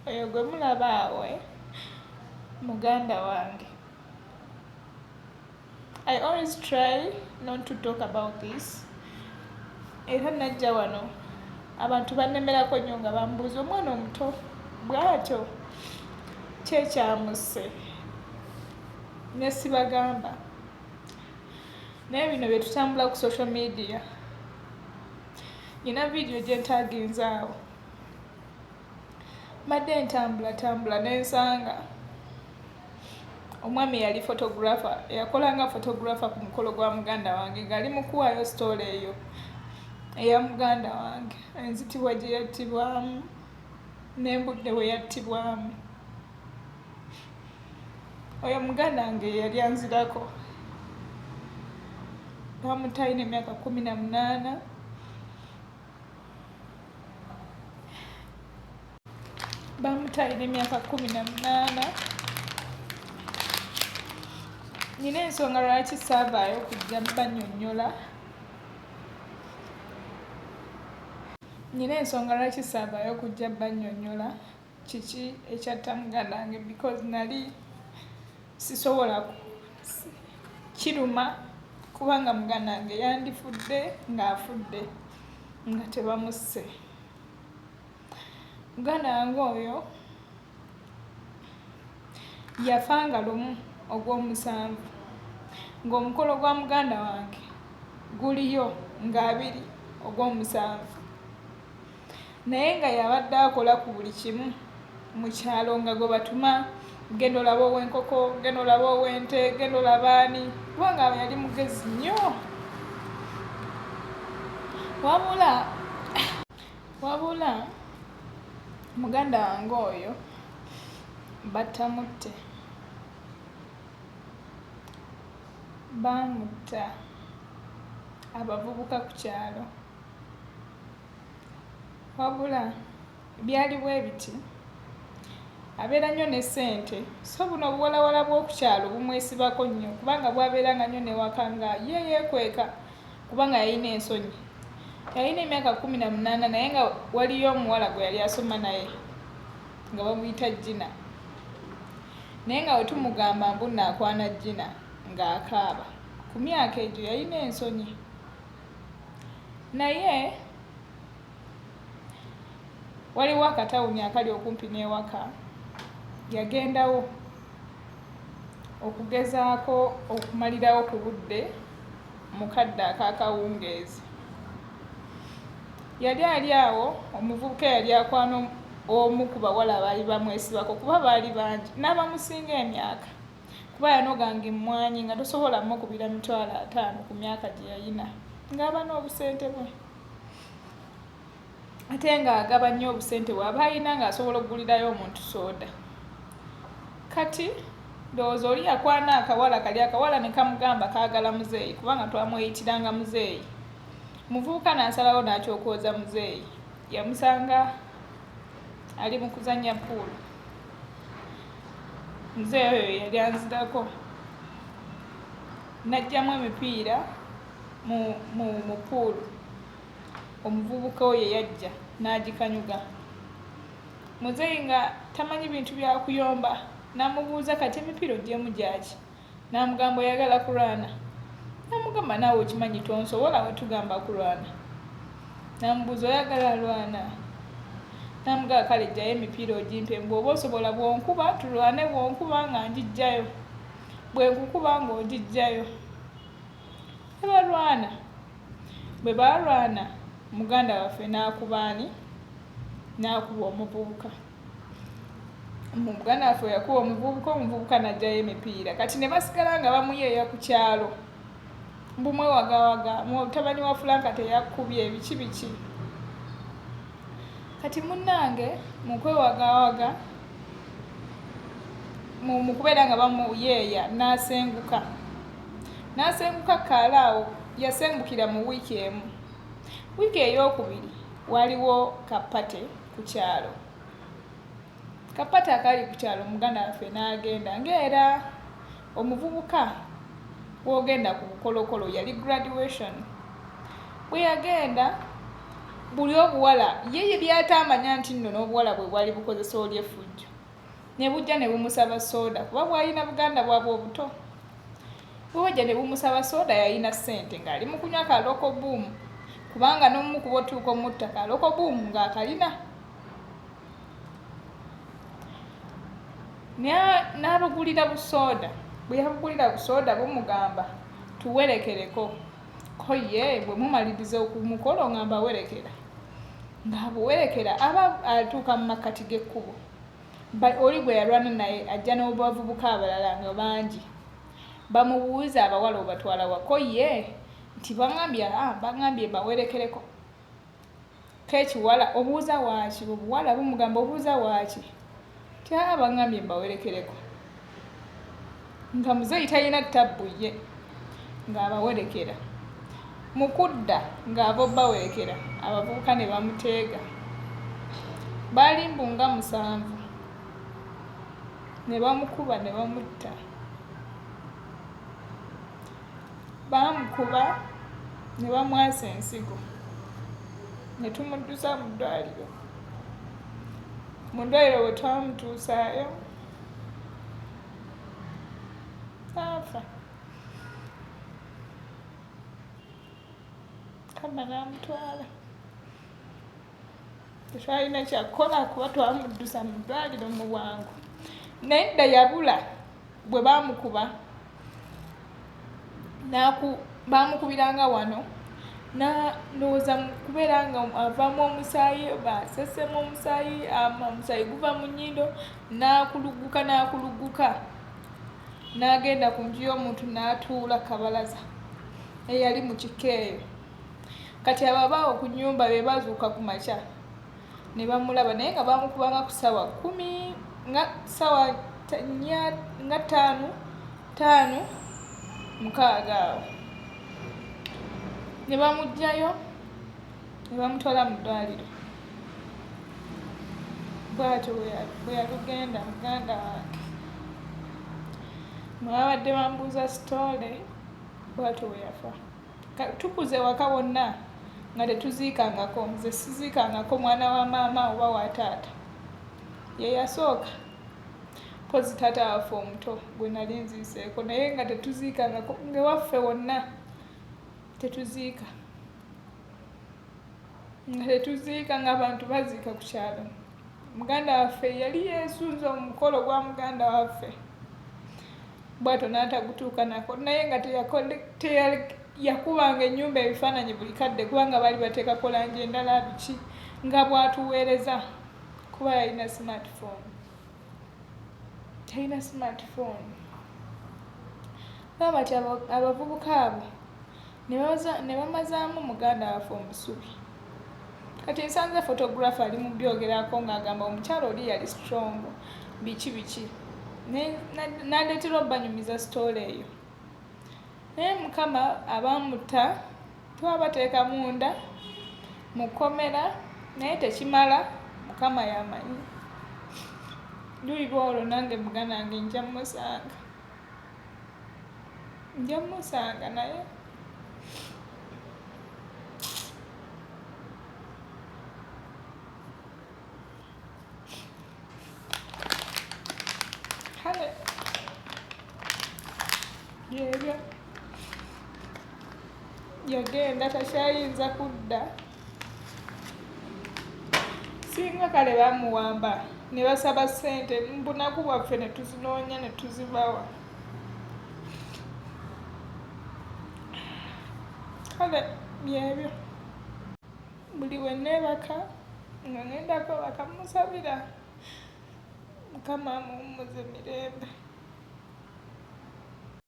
Oyo gwe mulaba awo muganda wange. I always try not to talk about this. Era najja wano abantu bannemerako nnyo nga bambuuza omwana omuto bw'atyo kyekyamusse ne sibagamba. Naye bino bye tutambula ku social media. Nina vidiyo gye ntaaginze awo. Mbadde ntambula n'ensanga omwami yali photographer, eyakolanga photographer ku mukolo gwa muganda wange ng'ali mu kuwaayo sitole eyo eya muganda wange, enzitibwa gye yattibwamu n'embudde we yattibwamu. Oyo muganda wange yali anzirako, bamutta alina emyaka 18. Bamutta alina emyaka 18. Nina ensonga lwaki saavaayo kujja bannyonnyola. Kiki ekyatta muganda wange because nali sisobola kiruma kubanga muganda wange yandifudde ng'afudde nga tebamusse. Muganda wange oyo yafanga lumu ogw'omusanvu ng'omukolo gwa muganda wange guliyo nga 2 ogw'omusanvu, naye nga yabadde akola ku buli kimu mu kyalo nga gwe batuma genda olaba ow'enkoko, genda olaba ow'ente, genda olaba ani, kubanga yali mugezi nnyo. Wabula muganda wange oyo batamutte, baamutta abavubuka ku kyalo. Wabula byali bwe biti, abeera nnyo ne ssente, so buno obuwalawala bw'oku kyalo bumwesibako nnyo kubanga bwabeeranga nnyo n'ewaka nga ye yeekweka kubanga yalina ensonyi. Yalina emyaka 18 naye nga waliyo omuwala gwe yali asoma naye nga bamuyita Gina, naye nga bwe tumugamba mbu nnaakwana Gina ng'akaaba. Ku myaka egyo yalina ensonyi. Naye waliwo akatawuni akali okumpi n'ewaka, yagendawo okugezaako okumalirawo ku budde mu kadde ak'akawungeezi. Yali ali awo, omuvubuka yali akwana omu ku bawala abaali bamwesibako kuba baali bangi n'abamusinga emyaka, kuba yanoganga emmwanyi nga tosobola mukubira $50 ku myaka gye yalina, ng'aba n'obusente bwe. Ate ng'agaba nnyo obusente bw'aba alina ng'asobola okugulirayo omuntu sooda. Kati ndowooza oli yakwana akawala kali, akawala ne kamugamba kaagala muzeeyi kubanga twamweyitiranga muzeeyi. Muvubuka n'asalawo n'akyokooza muzeeyi, yamusanga ali mu kuzannya puulu. Muzeeyi oyo yali anzirako, n'aggyamu emipiira mu puulu. Omuvubuka oyo yajja n'agikanyuga. Muzeeyi nga tamanyi bintu bya kuyomba, n'amubuuza kati emipiira oggyeemu gyaki? N'amugamba oyagala kulwana? N'amugamba naawe okimanyi tonsobola we tugamba kulwana. N'amubuuza oyagala alwana? N'amugamba kale ggyayo emipiira ogimpe, bw'oba osobola bw'onkuba tulwane, bw'onkuba nga ngiggyayo, bwe nkukuba ng'ogiggyayo. Ne balwana. Bwe baalwana muganda waffe n'akuba ani? N'akuba omuvubuka. Muganda waffe yakuba omuvubuka n'aggyayo emipiira. Kati ne basigala nga bamuyeeya ku kyalo. Bumwewagawaga, mutabani wa Franka teyakkubye biki. Kati munnange mu kwewagawaga, mu kubeera nga bamuyeeya n'asenguka. N'asenguka kaalaawo, yasengukira mu wiiki emu. Wiiki ey'okubiri waliwo kapate ku kyalo. Kapate akaali ku kyalo muganda waffe n'agenda ng'era omuvubuka w'ogenda ku bukolokolo yali graduation. Bwe yagenda buli obuwala ye byatamanya nti nno n'obuwala bwe bwali bukozesa oli effujjo ne bujja ne bumusaba sooda kuba bwalina buganda bwabwe obuto bwebajja ne bumusaba sooda yalina ssente ng'ali mu kunywa kaloko buumu kubanga n'omu kuba otuuka omutta kaloko buumu ng'akalina n'abagulira busooda bwe yabugulira busooda bumugamba tuwerekereko ko ye bwe mumaliriza okumukolo ngamba werekera ng'abuwerekera aba atuuka mu makkati g'ekkubo oli bwe yalwana naye ajja n'obavubuka abalala nga bangi bamubuuza abawala obatwala wako ye nti baŋŋambye bawerekereko kekiwala obuuza waaki obuwala bumugamba obuuza waaki ti baŋŋambye mbawerekereko nga muzeeyi talina ttabbu ye ng'abawerekera mu kudda ng'aba bawerekera abavubuka ne bamuteega baali mbunga 7 ne bamukuba ne bamutta bamukuba ne bamwasa ensigo ne tumuddusa mu ddwaliro bwe twamutuusaayo afa kama n'amutwala tetwalina kyakukola kuba twamuddusa mu ddwaliro mu bwangu naye dda yabula bwe baamukuba baamukubiranga wano ndowooza kubeera nga avaamu omusaayi basesemu omusaayi guva mu nnyindo n'akulugguka n'agenda ku nju y'omuntu n'atuula kabalaza eyali mu kiko eyo kati ababaawo ku nnyumba be bazuuka ku makya ne bamulaba naye nga baamukubanga ku ssaawa 10 nga ssaawa 5 awo ne bamugjayo ne bamutwala mu ddwaliro bwatyo bwe yalugenda muganda wange mwabadde bambuuza sitoole bwatyo bwe yafa tukuze waka wonna nga tetuziikangako nze siziikangako mwana wa maama oba wa taata ye yasooka pozi taata waffe omuto gwe nali nziiseeko naye nga tetuziikangako ngewaffe wonna tetuziika ng'abantu baziika ku kyalo muganda waffe yali yeesunza omukolo gwa muganda waffe bwato n'atagutuuka nako naye nga yakubanga ennyumba ebifaananyi buli kadde kubanga baali bateekako langi endala biki nga bwatuweereza kuba yalina smartphone baba bati abavubuka abo ne bamazaamu muganda waffe omusubi kati nsanze photographer ali mu byogerako ng'agamba omukyalo oli yali strong biki n'aleetera obbanyumiza sitoole eyo naye mukama abamutta twabateeka munda mu kkomera naye tekimala mukama yamanyi luliba olwo nange muganda wange nja mmusanga naye byebyo yagenda takyayinza kudda singa kale bamuwamba ne basaba ssente mbunaku bwaffe ne tuzinoonya ne tuzibawa kale byebyo buli bwe neebaka nga ngendako bakamusabira mukama amuwummuze mirembe